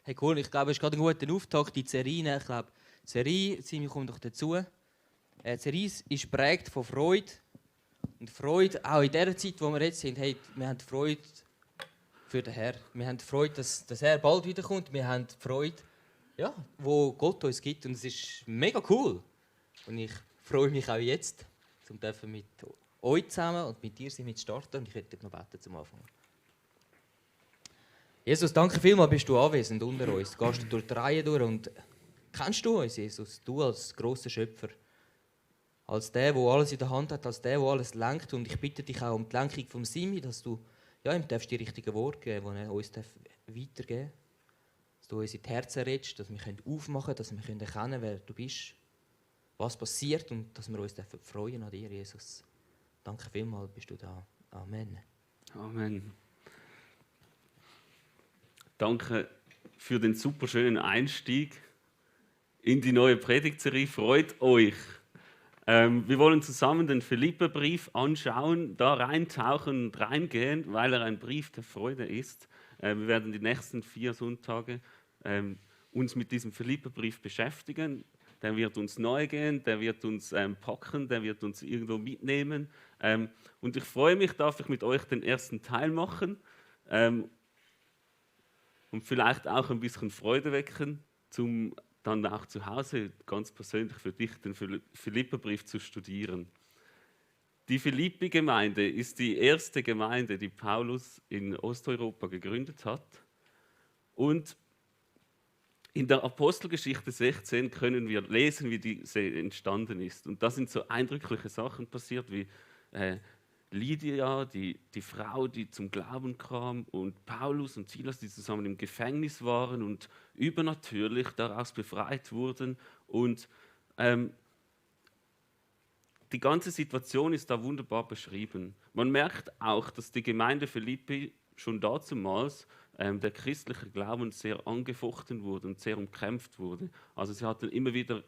Hey cool, ich glaube, es ist gerade ein guter Auftakt in die Serie. Ich glaube, die Serie, Simi kommt doch dazu. Die Serie ist geprägt von Freude. Und Freude, auch in der Zeit, wo wir jetzt sind, hey, wir haben Freude für den Herrn. Wir haben Freude, dass er bald wiederkommt. Wir haben Freude, ja, wo Gott uns gibt. Und es ist mega cool. Und ich freue mich auch jetzt, um mit euch zusammen und mit dir zu starten. Und ich werde noch beten zum Anfang. Jesus, danke vielmals, bist du anwesend unter uns. Gehst du durch die Reihe durch und kennst du uns, Jesus? Du als grosser Schöpfer. Als der alles in der Hand hat, als der alles lenkt. Und ich bitte dich auch um die Lenkung vom Simi, dass du ihm die richtigen Worte geben darfst, die er uns weitergeben darf. Dass du uns in die Herzen redest, dass wir aufmachen können, dass wir erkennen können, wer du bist, was passiert und dass wir uns freuen an dir, Jesus. Danke vielmals, bist du da. Amen. Amen. Danke für den super schönen Einstieg in die neue Predigtserie. Freut euch! Wir wollen zusammen den Philipperbrief anschauen, da reintauchen und reingehen, weil er ein Brief der Freude ist. Wir werden die nächsten 4 Sonntage uns mit diesem Philipperbrief beschäftigen. Der wird uns neu gehen, der wird uns packen, der wird uns irgendwo mitnehmen. Und ich freue mich, darf ich mit euch den ersten Teil machen. Und vielleicht auch ein bisschen Freude wecken, um dann auch zu Hause ganz persönlich für dich den Philipperbrief zu studieren. Die Philippi-Gemeinde ist die erste Gemeinde, die Paulus in Osteuropa gegründet hat. Und in der Apostelgeschichte 16 können wir lesen, wie diese entstanden ist. Und da sind so eindrückliche Sachen passiert, wie Lydia, die Frau, die zum Glauben kam, und Paulus und Silas, die zusammen im Gefängnis waren und übernatürlich daraus befreit wurden. Und die ganze Situation ist da wunderbar beschrieben. Man merkt auch, dass die Gemeinde Philippi schon dazumals der christliche Glauben sehr angefochten wurde und sehr umkämpft wurde. Also sie hatten immer wieder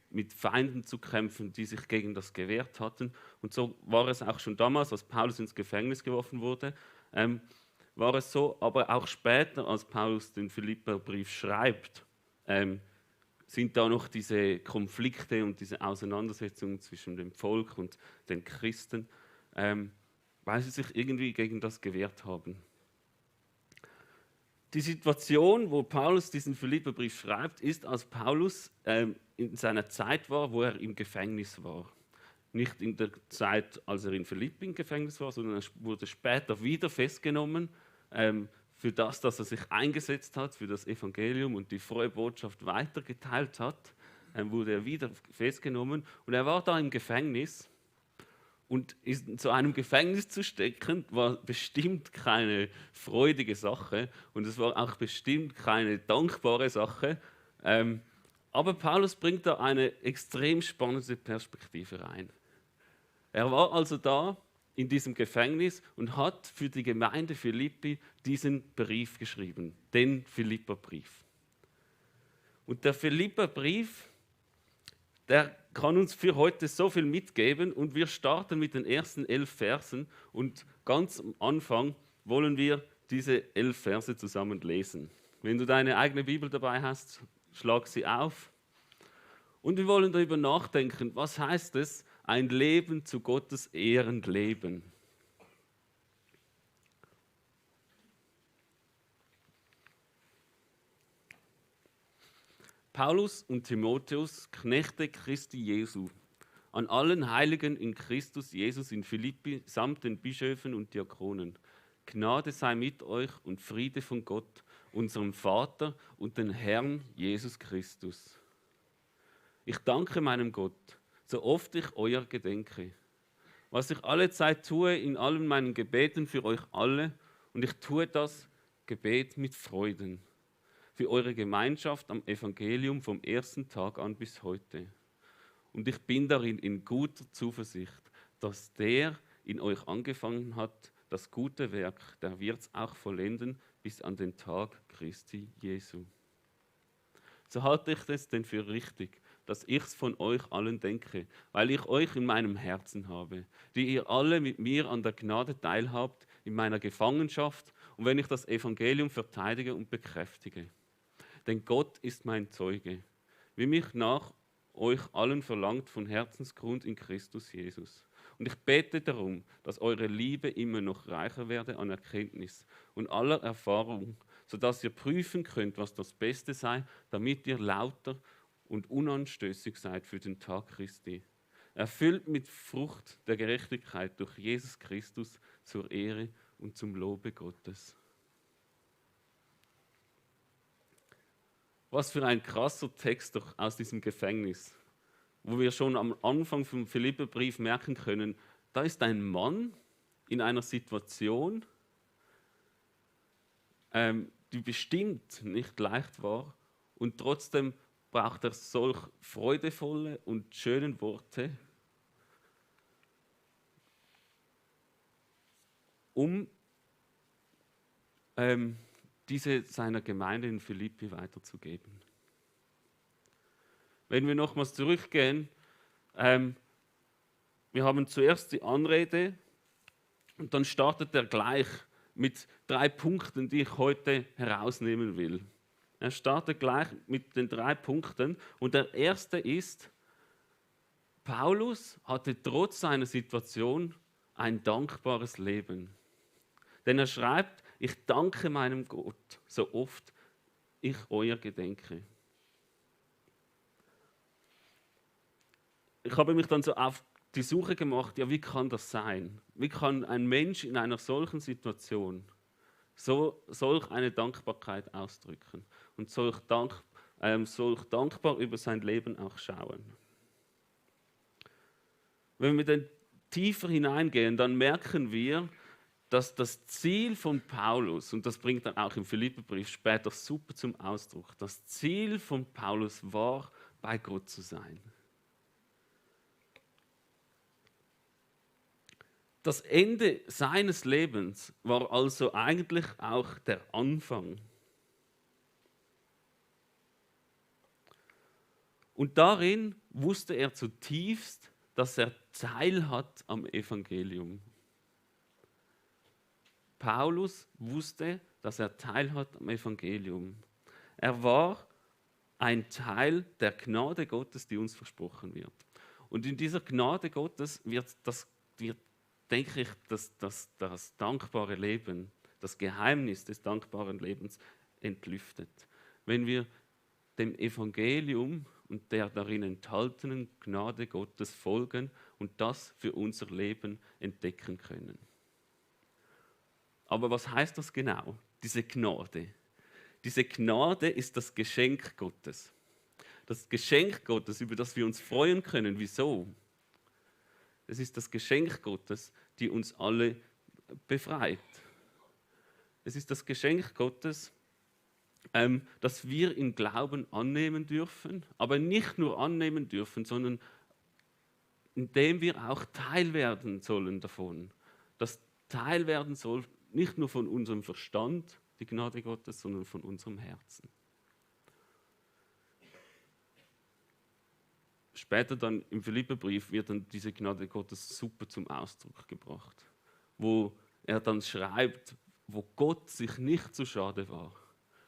mit Feinden zu kämpfen, die sich gegen das gewehrt hatten. Und so war es auch schon damals, als Paulus ins Gefängnis geworfen wurde, war es so. Aber auch später, als Paulus den Philipperbrief schreibt, sind da noch diese Konflikte und diese Auseinandersetzungen zwischen dem Volk und den Christen, weil sie sich irgendwie gegen das gewehrt haben. Die Situation, wo Paulus diesen Philipperbrief schreibt, ist, als Paulus in seiner Zeit war, wo er im Gefängnis war. Nicht in der Zeit, als er in Philippi im Gefängnis war, sondern er wurde später wieder festgenommen für das, dass er sich eingesetzt hat, für das Evangelium und die frohe Botschaft weitergeteilt hat, wurde er wieder festgenommen. Und er war da im Gefängnis. Und in so einem Gefängnis zu stecken, war bestimmt keine freudige Sache und es war auch bestimmt keine dankbare Sache. Aber Paulus bringt da eine extrem spannende Perspektive rein. Er war also da in diesem Gefängnis und hat für die Gemeinde Philippi diesen Brief geschrieben, den Philipperbrief. Und der Philipperbrief, der kann uns für heute so viel mitgeben und wir starten mit den ersten 11 Versen und ganz am Anfang wollen wir diese 11 Verse zusammen lesen. Wenn du deine eigene Bibel dabei hast, schlag sie auf und wir wollen darüber nachdenken, was heißt es, ein Leben zu Gottes Ehren leben. Paulus und Timotheus, Knechte Christi Jesu, an allen Heiligen in Christus Jesus in Philippi samt den Bischöfen und Diakonen. Gnade sei mit euch und Friede von Gott, unserem Vater und den Herrn Jesus Christus. Ich danke meinem Gott, so oft ich euer gedenke, was ich alle Zeit tue in allen meinen Gebeten für euch alle, und ich tue das Gebet mit Freuden für eure Gemeinschaft am Evangelium vom ersten Tag an bis heute. Und ich bin darin in guter Zuversicht, dass der in euch angefangen hat, das gute Werk, der wird es auch vollenden bis an den Tag Christi Jesu. So halte ich es denn für richtig, dass ich es von euch allen denke, weil ich euch in meinem Herzen habe, die ihr alle mit mir an der Gnade teilhabt in meiner Gefangenschaft und wenn ich das Evangelium verteidige und bekräftige. Denn Gott ist mein Zeuge, wie mich nach euch allen verlangt von Herzensgrund in Christus Jesus. Und ich bete darum, dass eure Liebe immer noch reicher werde an Erkenntnis und aller Erfahrung, sodass ihr prüfen könnt, was das Beste sei, damit ihr lauter und unanstößig seid für den Tag Christi. Erfüllt mit Frucht der Gerechtigkeit durch Jesus Christus zur Ehre und zum Lobe Gottes. Was für ein krasser Text doch aus diesem Gefängnis, wo wir schon am Anfang vom Philipperbrief merken können, da ist ein Mann in einer Situation, die bestimmt nicht leicht war, und trotzdem braucht er solch freudevolle und schöne Worte, um diese seiner Gemeinde in Philippi weiterzugeben. Wenn wir nochmals zurückgehen, wir haben zuerst die Anrede und dann startet er gleich mit 3 Punkten, die ich heute herausnehmen will. Er startet gleich mit den 3 Punkten und der erste ist, Paulus hatte trotz seiner Situation ein dankbares Leben. Denn er schreibt, ich danke meinem Gott, so oft ich euer gedenke. Ich habe mich dann so auf die Suche gemacht, ja, wie kann das sein? Wie kann ein Mensch in einer solchen Situation solch eine Dankbarkeit ausdrücken und solch dankbar über sein Leben auch schauen? Wenn wir dann tiefer hineingehen, dann merken wir, dass das Ziel von Paulus, und das bringt er auch im Philipperbrief später super zum Ausdruck, das Ziel von Paulus war, bei Gott zu sein. Das Ende seines Lebens war also eigentlich auch der Anfang. Und darin wusste er zutiefst, dass er Teil hat am Evangelium. Paulus wusste, dass er Teil hat am Evangelium. Er war ein Teil der Gnade Gottes, die uns versprochen wird. Und in dieser Gnade Gottes wird, denke ich, das dankbare Leben, das Geheimnis des dankbaren Lebens entlüftet. Wenn wir dem Evangelium und der darin enthaltenen Gnade Gottes folgen und das für unser Leben entdecken können. Aber was heißt das genau, diese Gnade? Diese Gnade ist das Geschenk Gottes. Das Geschenk Gottes, über das wir uns freuen können. Wieso? Es ist das Geschenk Gottes, die uns alle befreit. Es ist das Geschenk Gottes, das wir im Glauben annehmen dürfen, aber nicht nur annehmen dürfen, sondern indem wir auch Teil werden sollen davon. Das Teil werden soll nicht nur von unserem Verstand, die Gnade Gottes, sondern von unserem Herzen. Später dann im Philipperbrief wird dann diese Gnade Gottes super zum Ausdruck gebracht, wo er dann schreibt, wo Gott sich nicht zu schade war,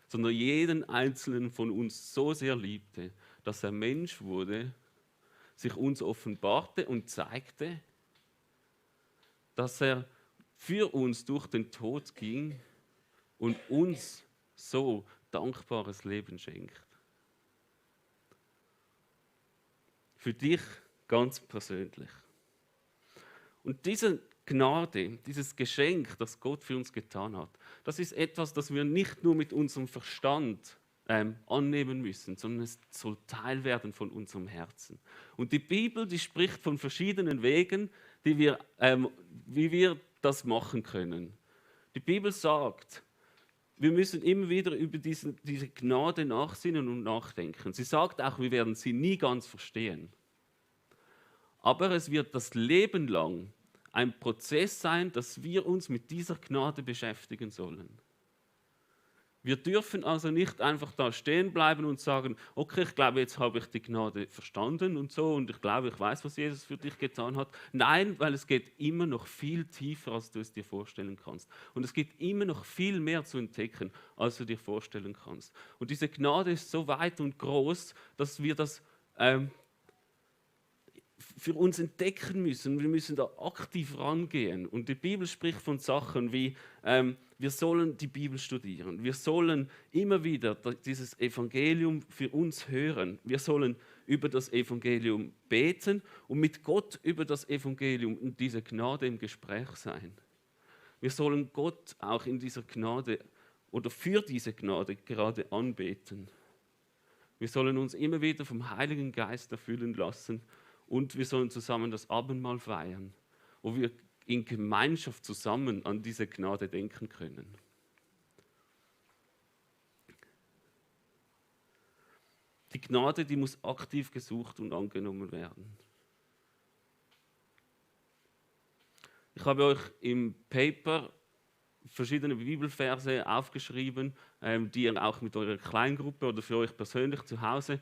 sondern jeden einzelnen von uns so sehr liebte, dass er Mensch wurde, sich uns offenbarte und zeigte, dass er für uns durch den Tod ging und uns so dankbares Leben schenkt. Für dich ganz persönlich. Und diese Gnade, dieses Geschenk, das Gott für uns getan hat, das ist etwas, das wir nicht nur mit unserem Verstand annehmen müssen, sondern es soll Teil werden von unserem Herzen. Und die Bibel, die spricht von verschiedenen Wegen, wie wir das machen können. Die Bibel sagt, wir müssen immer wieder über diese Gnade nachsinnen und nachdenken. Sie sagt auch, wir werden sie nie ganz verstehen. Aber es wird das Leben lang ein Prozess sein, dass wir uns mit dieser Gnade beschäftigen sollen. Wir dürfen also nicht einfach da stehen bleiben und sagen, okay, ich glaube, jetzt habe ich die Gnade verstanden und so und ich glaube, ich weiß, was Jesus für dich getan hat. Nein, weil es geht immer noch viel tiefer, als du es dir vorstellen kannst. Und es gibt immer noch viel mehr zu entdecken, als du dir vorstellen kannst. Und diese Gnade ist so weit und groß, dass wir das für uns entdecken müssen. Wir müssen da aktiv rangehen. Und die Bibel spricht von Sachen wie, wir sollen die Bibel studieren. Wir sollen immer wieder dieses Evangelium für uns hören. Wir sollen über das Evangelium beten und mit Gott über das Evangelium und diese Gnade im Gespräch sein. Wir sollen Gott auch in dieser Gnade oder für diese Gnade gerade anbeten. Wir sollen uns immer wieder vom Heiligen Geist erfüllen lassen. Und wir sollen zusammen das Abendmahl feiern, wo wir in Gemeinschaft zusammen an diese Gnade denken können. Die Gnade, die muss aktiv gesucht und angenommen werden. Ich habe euch im Paper verschiedene Bibelverse aufgeschrieben, die ihr auch mit eurer Kleingruppe oder für euch persönlich zu Hause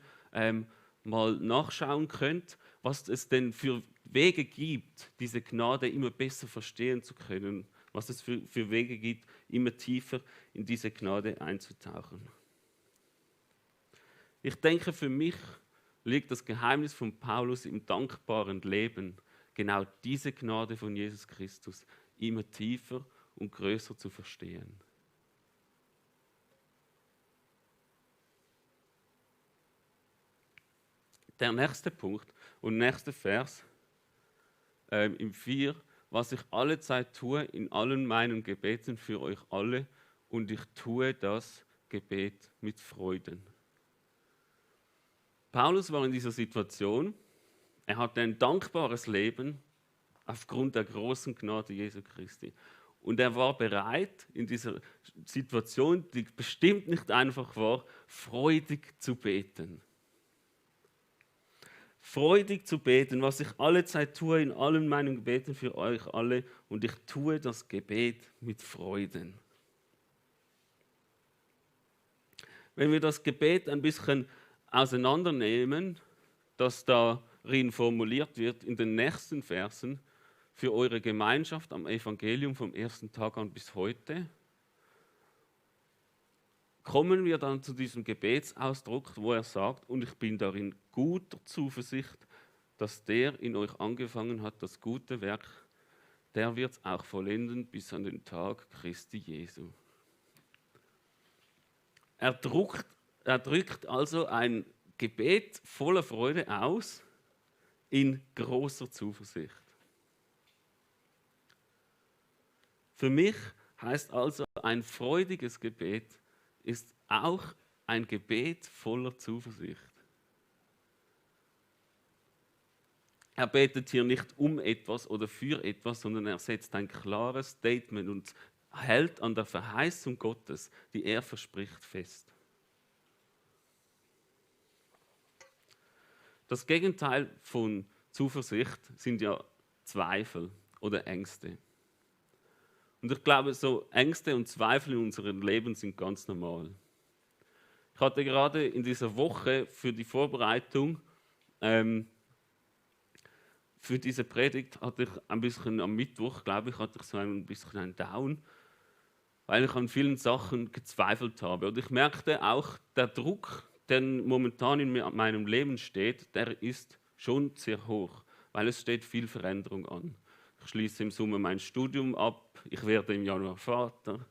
mal nachschauen könnt, was es denn für Wege gibt, diese Gnade immer besser verstehen zu können, was es für Wege gibt, immer tiefer in diese Gnade einzutauchen. Ich denke, für mich liegt das Geheimnis von Paulus im dankbaren Leben, genau diese Gnade von Jesus Christus immer tiefer und größer zu verstehen. Der nächste Punkt und nächste Vers im 4, was ich alle Zeit tue, in allen meinen Gebeten für euch alle, und ich tue das Gebet mit Freuden. Paulus war in dieser Situation, er hatte ein dankbares Leben aufgrund der großen Gnade Jesu Christi. Und er war bereit, in dieser Situation, die bestimmt nicht einfach war, freudig zu beten. Freudig zu beten, was ich alle Zeit tue, in allen meinen Gebeten für euch alle, und ich tue das Gebet mit Freuden. Wenn wir das Gebet ein bisschen auseinandernehmen, das darin formuliert wird in den nächsten Versen, für eure Gemeinschaft am Evangelium vom ersten Tag an bis heute, kommen wir dann zu diesem Gebetsausdruck, wo er sagt, und ich bin darin guter Zuversicht, dass der in euch angefangen hat, das gute Werk, der wird es auch vollenden bis an den Tag Christi Jesu. Er drückt also ein Gebet voller Freude aus in großer Zuversicht. Für mich heißt also, ein freudiges Gebet ist auch ein Gebet voller Zuversicht. Er betet hier nicht um etwas oder für etwas, sondern er setzt ein klares Statement und hält an der Verheißung Gottes, die er verspricht, fest. Das Gegenteil von Zuversicht sind ja Zweifel oder Ängste. Und ich glaube, so Ängste und Zweifel in unserem Leben sind ganz normal. Ich hatte gerade in dieser Woche für die Vorbereitung für diese Predigt hatte ich ein bisschen am Mittwoch, glaube ich, hatte ich so ein bisschen einen Down, weil ich an vielen Sachen gezweifelt habe. Und ich merkte auch, der Druck, der momentan in meinem Leben steht, der ist schon sehr hoch, weil es steht viel Veränderung an. Ich schließe im Sommer mein Studium ab, ich werde im Januar Vater.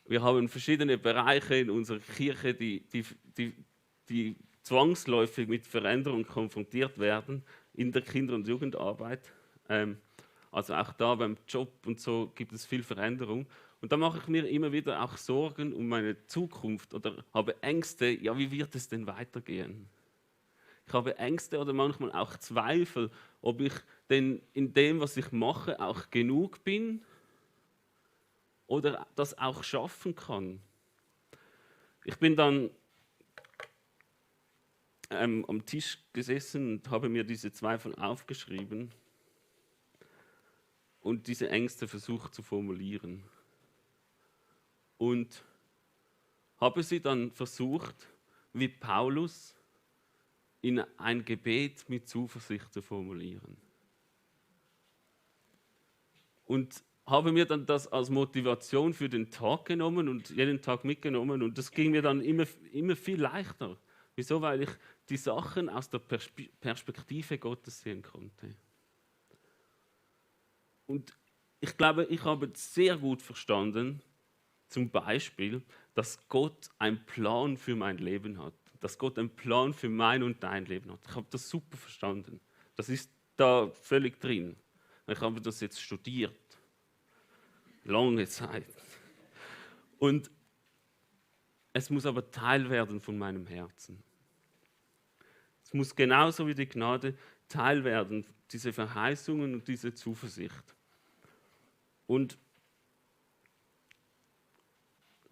Wir haben verschiedene Bereiche in unserer Kirche, die zwangsläufig mit Veränderung konfrontiert werden in der Kinder- und Jugendarbeit. Also auch da beim Job und so gibt es viel Veränderung. Und da mache ich mir immer wieder auch Sorgen um meine Zukunft oder habe Ängste, ja, wie wird es denn weitergehen? Ich habe Ängste oder manchmal auch Zweifel, ob ich denn in dem, was ich mache, auch genug bin oder das auch schaffen kann. Ich bin dann am Tisch gesessen und habe mir diese Zweifel aufgeschrieben und diese Ängste versucht zu formulieren. und habe sie dann versucht, wie Paulus, in ein Gebet mit Zuversicht zu formulieren. Und habe mir dann das als Motivation für den Tag genommen und jeden Tag mitgenommen. Und das ging mir dann immer viel leichter. Wieso? Weil ich die Sachen aus der Perspektive Gottes sehen konnte. Und ich glaube, ich habe sehr gut verstanden, zum Beispiel, dass Gott einen Plan für mein Leben hat. Dass Gott einen Plan für mein und dein Leben hat. Ich habe das super verstanden. Das ist da völlig drin. Ich habe das jetzt studiert. Lange Zeit. Und es muss aber Teil werden von meinem Herzen. Es muss genauso wie die Gnade Teil werden, diese Verheißungen und diese Zuversicht. Und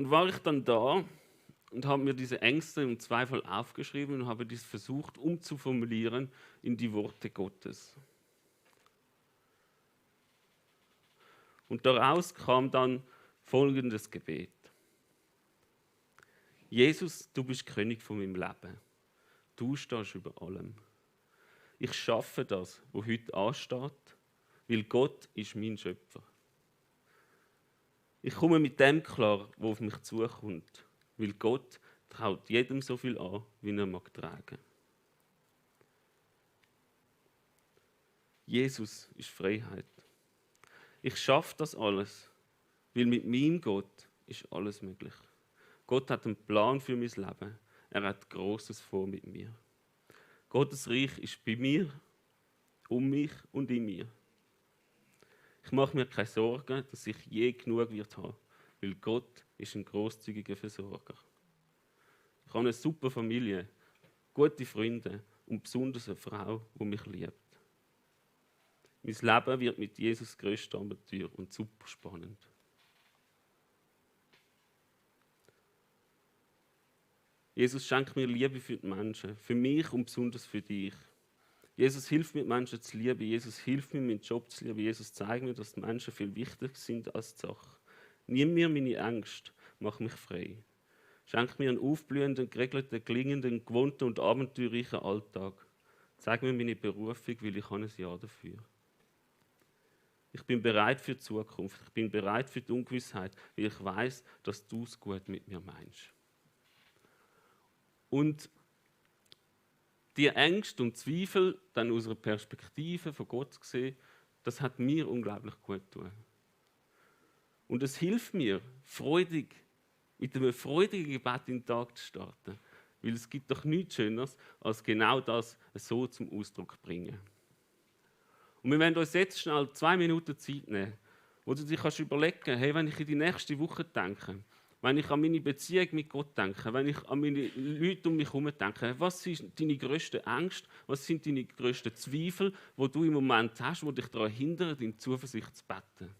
war ich dann da und habe mir diese Ängste und Zweifel aufgeschrieben und habe dies versucht umzuformulieren in die Worte Gottes. Und daraus kam dann folgendes Gebet. Jesus, du bist König von meinem Leben. Du stehst über allem. Ich schaffe das, was heute ansteht, weil Gott ist mein Schöpfer. Ich komme mit dem klar, was auf mich zukommt, weil Gott traut jedem so viel an, wie er mag tragen. Jesus ist Freiheit. Ich schaffe das alles, weil mit meinem Gott ist alles möglich. Gott hat einen Plan für mein Leben. Er hat Großes vor mit mir. Gottes Reich ist bei mir, um mich und in mir. Ich mache mir keine Sorgen, dass ich je genug wird haben, weil Gott ist ein großzügiger Versorger. Ich habe eine super Familie, gute Freunde und besonders eine Frau, die mich liebt. Mein Leben wird mit Jesus größter Abenteuer und super spannend. Jesus schenkt mir Liebe für die Menschen, für mich und besonders für dich. Jesus hilft mir, Menschen zu lieben. Jesus hilft mir, meinen Job zu lieben. Jesus zeigt mir, dass die Menschen viel wichtiger sind als die Sache. Nimm mir meine Ängste, mach mich frei. Schenk mir einen aufblühenden, geregelten, gelingenden, gewohnten und abenteuerreichen Alltag. Zeig mir meine Berufung, weil ich habe ein Ja dafür. Ich bin bereit für die Zukunft. Ich bin bereit für die Ungewissheit, weil ich weiß, dass du es gut mit mir meinst. Und die Ängste und Zweifel, dann aus einer Perspektive von Gott gesehen, das hat mir unglaublich gut getan. Und es hilft mir, freudig, mit einem freudigen Gebet in den Tag zu starten. Weil es gibt doch nichts Schöneres, als genau das so zum Ausdruck zu bringen. Und wir werden uns jetzt schnell 2 Minuten Zeit nehmen, wo du dich überlegen kannst, hey, wenn ich in die nächste Woche denke, wenn ich an meine Beziehung mit Gott denke, wenn ich an meine Leute um mich herum denke, was sind deine grössten Ängste, was sind deine grössten Zweifel, die du im Moment hast, die dich daran hindern, in Zuversicht zu beten?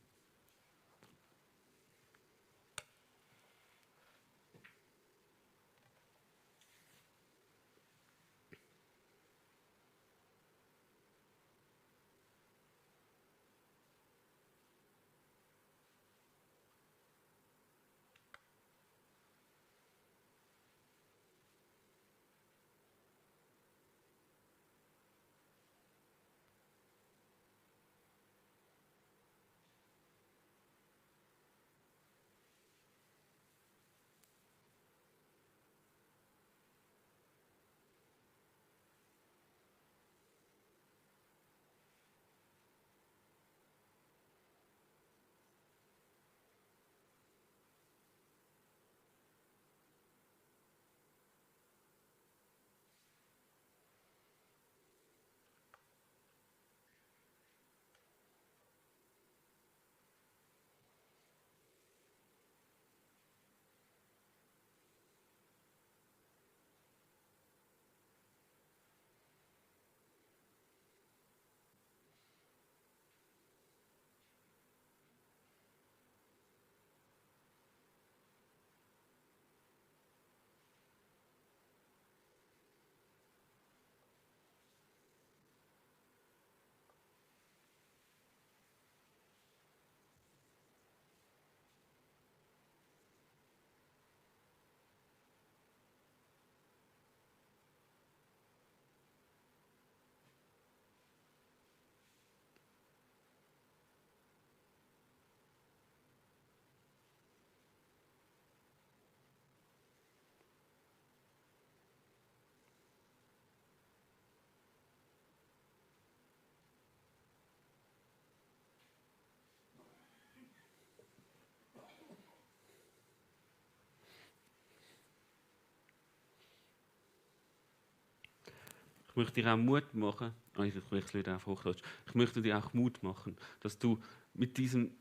Ich möchte dir auch Mut machen, ich wechsle wieder auf Hochdeutsch, ich möchte dir auch Mut machen, dass du mit diesen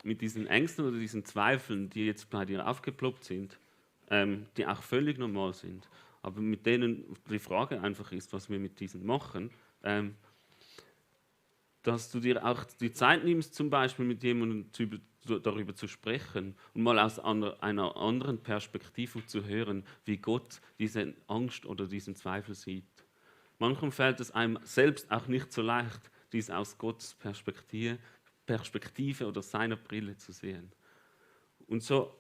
Ängsten oder diesen Zweifeln, die jetzt bei dir aufgeploppt sind, die auch völlig normal sind, aber mit denen die Frage einfach ist, was wir mit diesen machen, dass du dir auch die Zeit nimmst, zum Beispiel mit jemandem darüber zu sprechen und mal aus einer anderen Perspektive zu hören, wie Gott diese Angst oder diesen Zweifel sieht. Manchmal fällt es einem selbst auch nicht so leicht, dies aus Gottes Perspektive oder seiner Brille zu sehen. Und so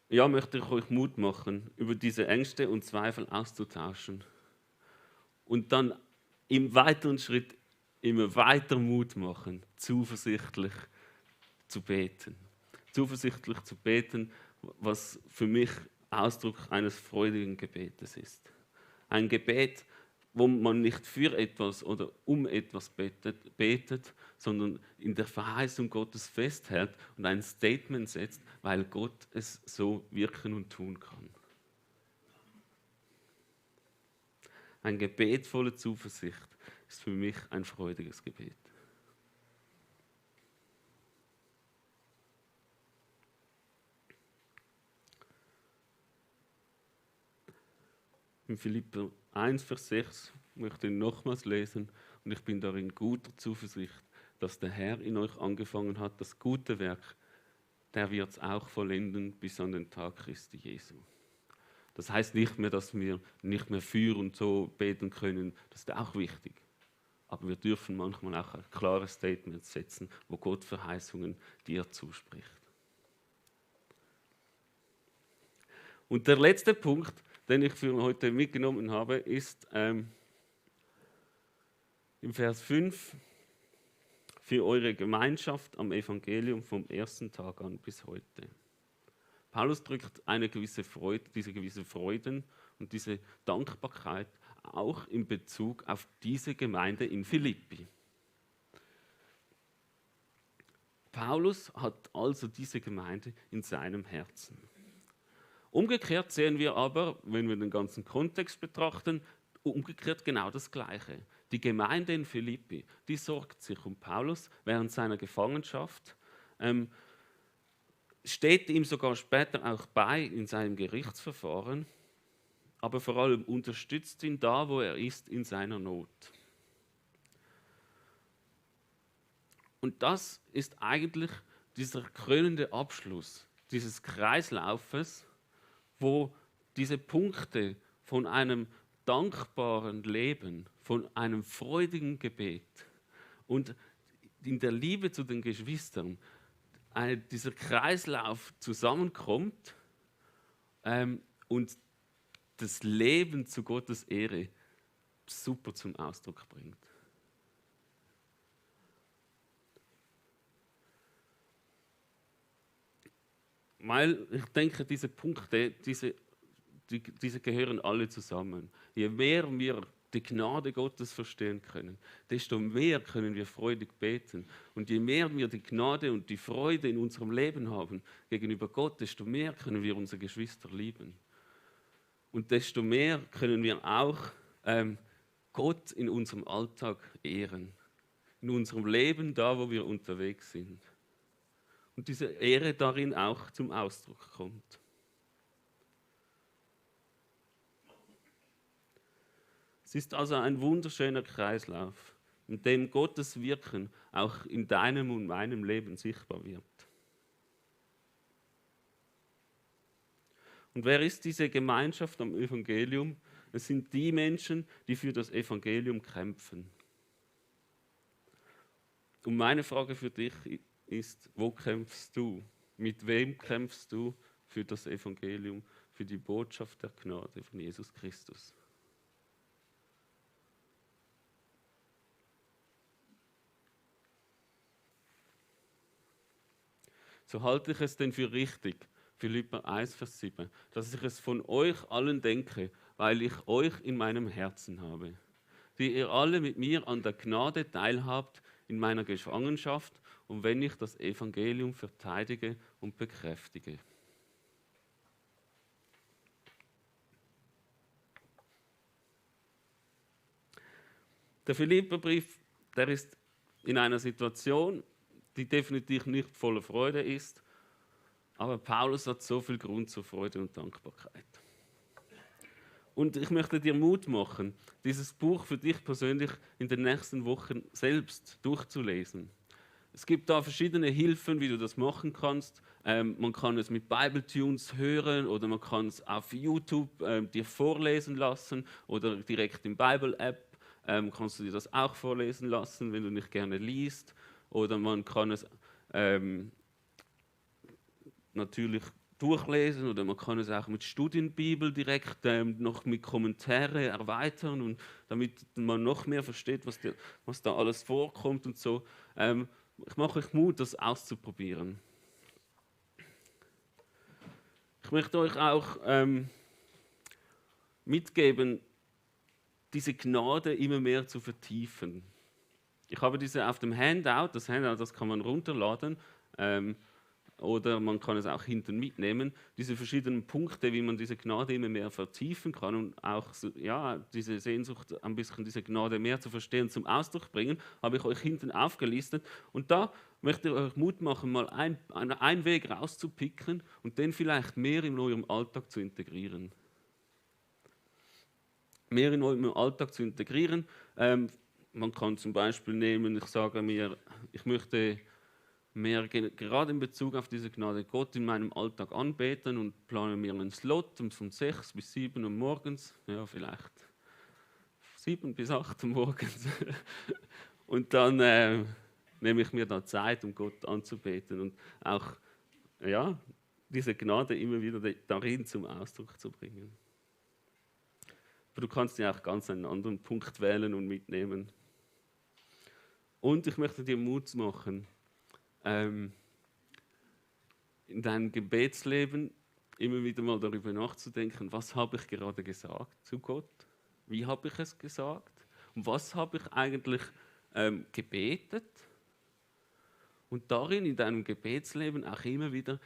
möchte ich euch Mut machen, über diese Ängste und Zweifel auszutauschen. Und dann im weiteren Schritt immer weiter Mut machen, zuversichtlich zu beten. Zuversichtlich zu beten, was für mich Ausdruck eines freudigen Gebetes ist. Ein Gebet, wo man nicht für etwas oder um etwas betet, sondern in der Verheißung Gottes festhält und ein Statement setzt, weil Gott es so wirken und tun kann. Ein Gebet voller Zuversicht ist für mich ein freudiges Gebet. In Philipper 1, Vers 6 möchte ich nochmals lesen und ich bin darin guter Zuversicht, dass der Herr in euch angefangen hat, das gute Werk, der wird es auch vollenden bis an den Tag Christi Jesu. Das heißt nicht mehr, dass wir nicht mehr für und so beten können, das ist auch wichtig. Aber wir dürfen manchmal auch ein klares Statement setzen, wo Gott Verheißungen dir zuspricht. Und der letzte Punkt, den ich für heute mitgenommen habe, ist im Vers 5, für eure Gemeinschaft am Evangelium vom ersten Tag an bis heute. Paulus drückt eine gewisse Freude, diese gewisse Freuden und diese Dankbarkeit auch in Bezug auf diese Gemeinde in Philippi. Paulus hat also diese Gemeinde in seinem Herzen. Umgekehrt sehen wir aber, wenn wir den ganzen Kontext betrachten, umgekehrt genau das Gleiche. Die Gemeinde in Philippi, die sorgt sich um Paulus während seiner Gefangenschaft, steht ihm sogar später auch bei in seinem Gerichtsverfahren, aber vor allem unterstützt ihn da, wo er ist, in seiner Not. Und das ist eigentlich dieser krönende Abschluss dieses Kreislaufes, wo diese Punkte von einem dankbaren Leben, von einem freudigen Gebet und in der Liebe zu den Geschwistern dieser Kreislauf zusammenkommt und das Leben zu Gottes Ehre super zum Ausdruck bringt. Weil ich denke, diese Punkte, diese gehören alle zusammen. Je mehr wir die Gnade Gottes verstehen können, desto mehr können wir freudig beten. Und je mehr wir die Gnade und die Freude in unserem Leben haben gegenüber Gott, desto mehr können wir unsere Geschwister lieben. Und desto mehr können wir auch Gott in unserem Alltag ehren. In unserem Leben, da wo wir unterwegs sind. Und diese Ehre darin auch zum Ausdruck kommt. Es ist also ein wunderschöner Kreislauf, in dem Gottes Wirken auch in deinem und meinem Leben sichtbar wird. Und wer ist diese Gemeinschaft am Evangelium? Es sind die Menschen, die für das Evangelium kämpfen. Und meine Frage für dich ist, wo kämpfst du? Mit wem kämpfst du für das Evangelium, für die Botschaft der Gnade von Jesus Christus? So halte ich es denn für richtig, Philipper 1, Vers 7, dass ich es von euch allen denke, weil ich euch in meinem Herzen habe, die ihr alle mit mir an der Gnade teilhabt in meiner Gefangenschaft und wenn ich das Evangelium verteidige und bekräftige. Der Philipperbrief, der ist in einer Situation, die definitiv nicht voller Freude ist, aber Paulus hat so viel Grund zur Freude und Dankbarkeit. Und ich möchte dir Mut machen, dieses Buch für dich persönlich in den nächsten Wochen selbst durchzulesen. Es gibt da verschiedene Hilfen, wie du das machen kannst. Man kann es mit Bible-Tunes hören oder man kann es auf YouTube dir vorlesen lassen oder direkt im Bible-App kannst du dir das auch vorlesen lassen, wenn du nicht gerne liest. Oder man kann es natürlich durchlesen oder man kann es auch mit Studienbibel direkt noch mit Kommentare erweitern, und damit man noch mehr versteht, was da alles vorkommt und so. Ich mache euch Mut, das auszuprobieren. Ich möchte euch auch mitgeben, diese Gnade immer mehr zu vertiefen. Ich habe diese auf dem Handout, das kann man runterladen, oder man kann es auch hinten mitnehmen, diese verschiedenen Punkte, wie man diese Gnade immer mehr vertiefen kann und auch diese Sehnsucht, ein bisschen diese Gnade mehr zu verstehen, zum Ausdruck bringen, habe ich euch hinten aufgelistet. Und da möchte ich euch Mut machen, mal einen Weg rauszupicken und den vielleicht mehr in eurem Alltag zu integrieren. Mehr in eurem Alltag zu integrieren. Man kann zum Beispiel nehmen, ich sage mir, ich möchte mehr gerade in Bezug auf diese Gnade Gott in meinem Alltag anbeten und plane mir einen Slot von 6 bis 7 Uhr morgens, ja vielleicht 7 bis 8 Uhr morgens. Und dann nehme ich mir da Zeit, um Gott anzubeten und auch diese Gnade immer wieder darin zum Ausdruck zu bringen. Aber du kannst ja auch ganz einen anderen Punkt wählen und mitnehmen. Und ich möchte dir Mut machen, in deinem Gebetsleben immer wieder mal darüber nachzudenken, was habe ich gerade gesagt zu Gott? Wie habe ich es gesagt? Und was habe ich eigentlich gebetet? Und darin in deinem Gebetsleben auch immer wieder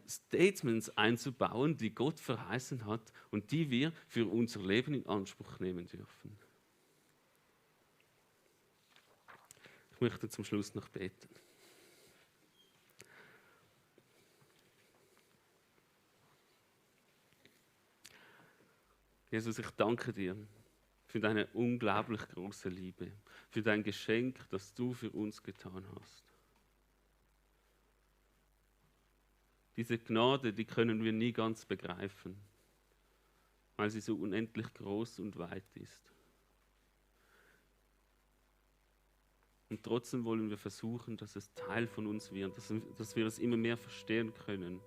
Statements einzubauen, die Gott verheißen hat und die wir für unser Leben in Anspruch nehmen dürfen. Ich möchte zum Schluss noch beten. Jesus, ich danke dir für deine unglaublich große Liebe, für dein Geschenk, das du für uns getan hast. Diese Gnade, die können wir nie ganz begreifen, weil sie so unendlich groß und weit ist. Und trotzdem wollen wir versuchen, dass es Teil von uns wird, dass wir es immer mehr verstehen können,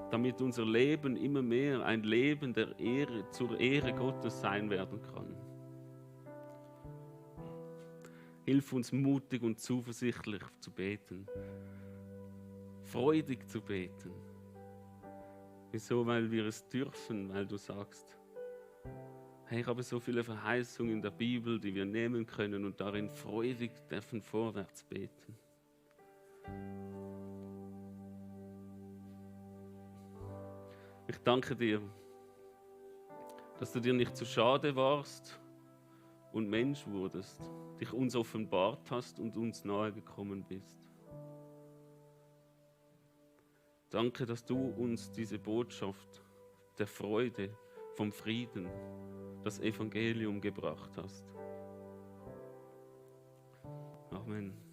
damit unser Leben immer mehr ein Leben der Ehre, zur Ehre Gottes sein werden kann. Hilf uns mutig und zuversichtlich zu beten, freudig zu beten. Wieso? Weil wir es dürfen, weil du sagst, hey, ich habe so viele Verheißungen in der Bibel, die wir nehmen können und darin freudig dürfen vorwärts beten. Ich danke dir, dass du dir nicht zu schade warst und Mensch wurdest, dich uns offenbart hast und uns nahe gekommen bist. Danke, dass du uns diese Botschaft der Freude, vom Frieden, das Evangelium gebracht hast. Amen.